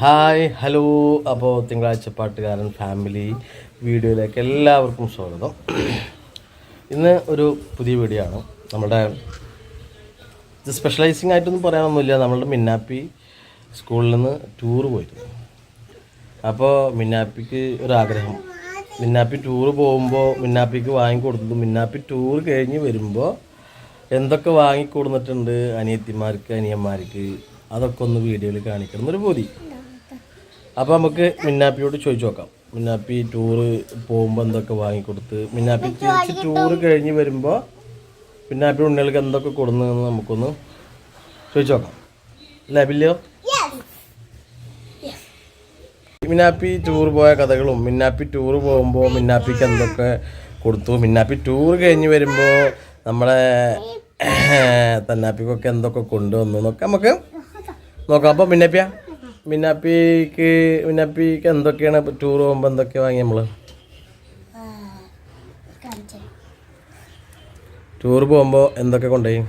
Hi hello. അപ്പോൾ തിങ്കളാഴ്ച പാട്ടുകാരൻ ഫാമിലി വീഡിയോയിലേക്ക് എല്ലാവർക്കും സ്വാഗതം. ഇന്ന് ഒരു പുതിയ വീഡിയോ ആണ്. നമ്മുടെ ഇത് സ്പെഷ്യലൈസിങ് ആയിട്ടൊന്നും പറയാനൊന്നുമില്ല. നമ്മളുടെ മിന്നാപ്പി സ്കൂളിൽ നിന്ന് ടൂറ് പോയിരുന്നു. അപ്പോൾ മിന്നാപ്പിക്ക് ഒരാഗ്രഹം, മിന്നാപ്പി ടൂറ് പോകുമ്പോൾ മിന്നാപ്പിക്ക് വാങ്ങിക്കൊടുത്തത്, മിന്നാപ്പി ടൂറ് കഴിഞ്ഞ് വരുമ്പോൾ എന്തൊക്കെ വാങ്ങിക്കൊടുത്തിട്ടുണ്ട് അനിയത്തിമാർക്ക് അനിയന്മാർക്ക്, അതൊക്കെ ഒന്ന് വീഡിയോയിൽ കാണിക്കണം എന്നൊരു പൂതി. അപ്പോൾ നമുക്ക് മിന്നാപ്പിയോട് ചോദിച്ചു നോക്കാം. മിന്നാപ്പി ടൂറ് പോകുമ്പോൾ എന്തൊക്കെ വാങ്ങിക്കൊടുത്ത്, മിന്നാപ്പി തിരിച്ച് ടൂറ് കഴിഞ്ഞ് വരുമ്പോൾ മിന്നാപ്പി ഉണ്ണികൾക്ക് എന്തൊക്കെ കൊടുന്നതെന്ന് നമുക്കൊന്ന് ചോദിച്ചു നോക്കാം. അല്ലേ ബില്ലോ? മിന്നാപ്പി ടൂറ് പോയ കഥകളും, മിന്നാപ്പി ടൂറ് പോകുമ്പോൾ മിന്നാപ്പിക്ക് എന്തൊക്കെ കൊടുത്തു, മിന്നാപ്പി ടൂറ് കഴിഞ്ഞ് വരുമ്പോൾ നമ്മളെ തന്നാപ്പിക്കൊക്കെ എന്തൊക്കെ കൊണ്ടുവന്നു എന്നൊക്കെ നമുക്ക് നോക്കാം. അപ്പോൾ മിന്നാപ്പിക്ക് എന്തൊക്കെയാണ് ടൂർ പോകുമ്പോൾ എന്തൊക്കെ വാങ്ങി നമ്മൾ ടൂർ പോകുമ്പോൾ എന്തൊക്കെ കൊണ്ടുപോയി?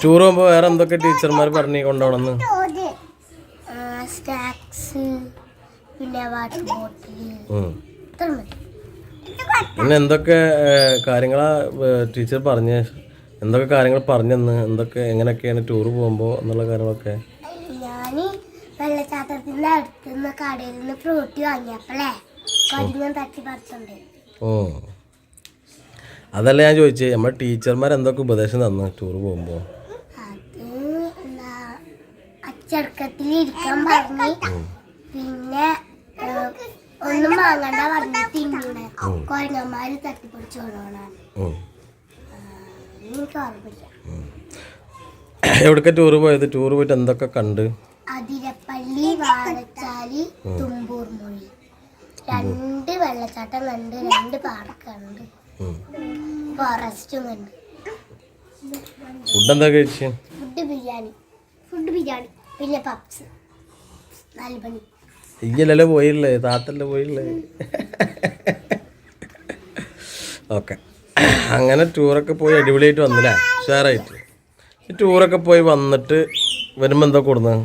ടൂർ പോകുമ്പോൾ വേറെ എന്തൊക്കെ ടീച്ചർമാർ പറഞ്ഞ് കൊണ്ടുപോകണമെന്ന്? പിന്നെ എന്തൊക്കെ കാര്യങ്ങളാ ടീച്ചർ പറഞ്ഞ്, എന്തൊക്കെ കാര്യങ്ങൾ പറഞ്ഞെന്ന്, എന്തൊക്കെ എങ്ങനെയൊക്കെയാണ് ടൂർ പോകുമ്പോൾ എന്നുള്ള കാര്യങ്ങളൊക്കെ? ഞാൻ വെള്ളച്ചാട്ടത്തിന്റെ അടുത്തുനിന്ന് കടയിൽ നിന്ന് ഫ്രൂട്ടി വാങ്ങിയപ്പോഴേ തട്ടി പറിച്ചോണ്ട്. ഓ, അതല്ല ഞാൻ ചോദിച്ചേ, നമ്മുടെ ടീച്ചർമാർ എന്തൊക്കെ ഉപദേശം തന്നു ടൂർ പോകുമ്പോൾ? അത് അച്ചടക്കത്തിൽ ഇരിക്കാൻ പറഞ്ഞു, പിന്നെ ഒന്നും വാങ്ങണ്ട പറഞ്ഞു, തിന്നണേ കൊരങ്ങന്മാര് തട്ടിപ്പൊടിച്ചു കൊണ്ടോണാണ്. എനിക്ക് ഓർമ്മയില്ല. എവിടൊക്കെ ടൂർ പോയത്? ടൂർ പോയിട്ട് എന്തൊക്കെ കണ്ട്? അതിരപ്പള്ളി, വാഴച്ചാലി, തുമ്പൂർ മൊഴി, 2 വെള്ളച്ചാട്ടം കണ്ട്, 2 പാർക്ക് കണ്ട്, ഫോറസ്റ്റും കണ്ട്. ഫുഡ് എന്താ കഴിച്ചു? ഫുഡ് ബിരിയാണി, പിന്നെ പപ്സ്. 4 മണി. ഇയ്യല്ലേ പോയില്ലേ, താത്തല്ലേ പോയില്ലേ? ഓക്കെ, അങ്ങനെ ടൂറൊക്കെ പോയി അടിപൊളിയായിട്ട് വന്നില്ലേ, ഉഷാറായിട്ട്. ഈ ടൂറൊക്കെ പോയി വന്നിട്ട് വരുമ്പോൾ എന്തൊക്കെ കൊടുന്ന്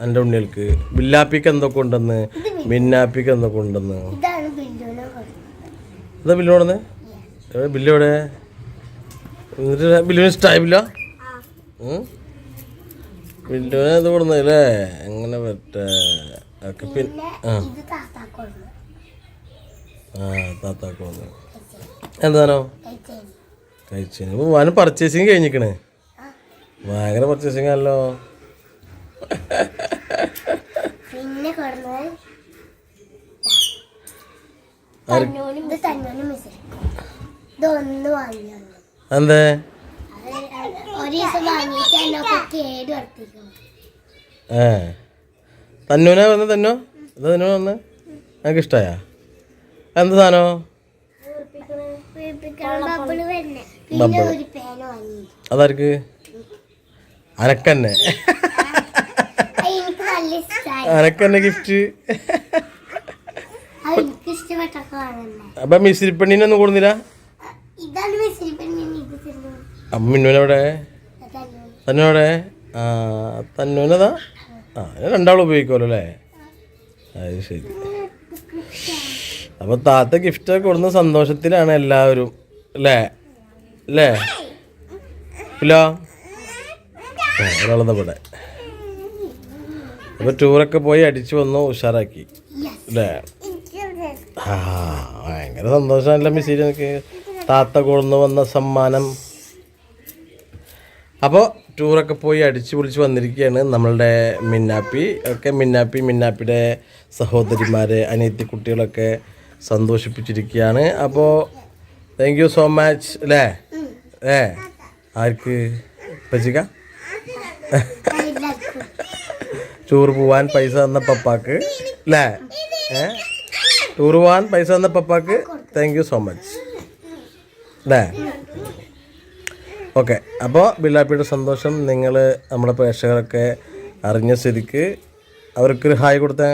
എൻ്റെ ഉണ്ണികൾക്ക്? ബില്ലാപ്പിക്ക് എന്തൊക്കെ ഉണ്ടെന്ന്, മിന്നാപ്പിക്ക് എന്തൊക്കെ ഉണ്ടെന്ന്? ഇതാ ബില്ല് കൊടുന്ന്? ബില്ല് എവിടെ? എന്നിട്ട് ബില്ലിന് ഇഷ്ടമായില്ല? ബില്ലുവിനെ ഇത് കൊടുന്നല്ലേ? എങ്ങനെ പറ്റേ? ഒക്കെ പിന്നെ താത്താക്ക് വന്നു. എന്താണോ കഴിച്ചു? അപ്പോൾ വാനും പർച്ചേസിങ് കഴിഞ്ഞിക്കണേ, ഭയങ്കര പർച്ചേസിങ് ആണല്ലോ. എന്തേ തന്നൂനാ വന്ന്? തന്നോ എന്താ തന്നോ വന്ന്? എനിക്ക് ഇഷ്ടമായ എന്ത് സാധനോ? അതാർക്ക്? അനക്കന്നെ അനക്കന്നെ ഗിഫ്റ്റ്. അപ്പൊ മിശ്രിപ്പെണ്ണിനൊന്നും കൊടുന്നില്ല? അപ്പൊ മിന്നുവിനെവിടെ? തന്നോടെ? തന്നൂനതാ. രണ്ടാളും ഉപയോഗിക്കുമല്ലോ അല്ലേ? അത് ശരി. അപ്പോൾ താത്ത ഗിഫ്റ്റൊക്കെ കൊടുന്ന സന്തോഷത്തിലാണ് എല്ലാവരും അല്ലേ? അല്ലേ ഇല്ലോ? ഒരാളെന്താ ഇവിടെ. അപ്പോൾ ടൂറൊക്കെ പോയി അടിച്ചു വന്നു, ഉഷാറാക്കി അല്ലേ? ഭയങ്കര സന്തോഷമാണല്ലോ മിസ്സി, എനിക്ക് താത്ത കൊണ്ടു വന്ന സമ്മാനം. അപ്പോൾ ടൂറൊക്കെ പോയി അടിച്ചു പൊളിച്ച് വന്നിരിക്കുകയാണ് നമ്മളുടെ മിന്നാപ്പി ഒക്കെ. മിന്നാപ്പിയുടെ സഹോദരിമാരെ, അനിയത്തി കുട്ടികളൊക്കെ സന്തോഷിപ്പിച്ചിരിക്കുകയാണ്. അപ്പോൾ താങ്ക് യു സോ മച്ച് അല്ലേ? ആർക്ക്? പച്ചിക്ക ടൂർ പോവാൻ പൈസ തന്ന പപ്പാക്ക് അല്ലേ? ടൂർ പോവാൻ പൈസ തന്ന പപ്പാക്ക് താങ്ക് യു സോ മച്ച് അല്ലേ? ഓക്കെ, അപ്പോൾ ബില്ലാപ്പിയുടെ സന്തോഷം നിങ്ങൾ നമ്മുടെ പ്രേക്ഷകരൊക്കെ അറിഞ്ഞ സ്ഥിതിക്ക് അവർക്കൊരു ഹായ് കൊടുത്തേ.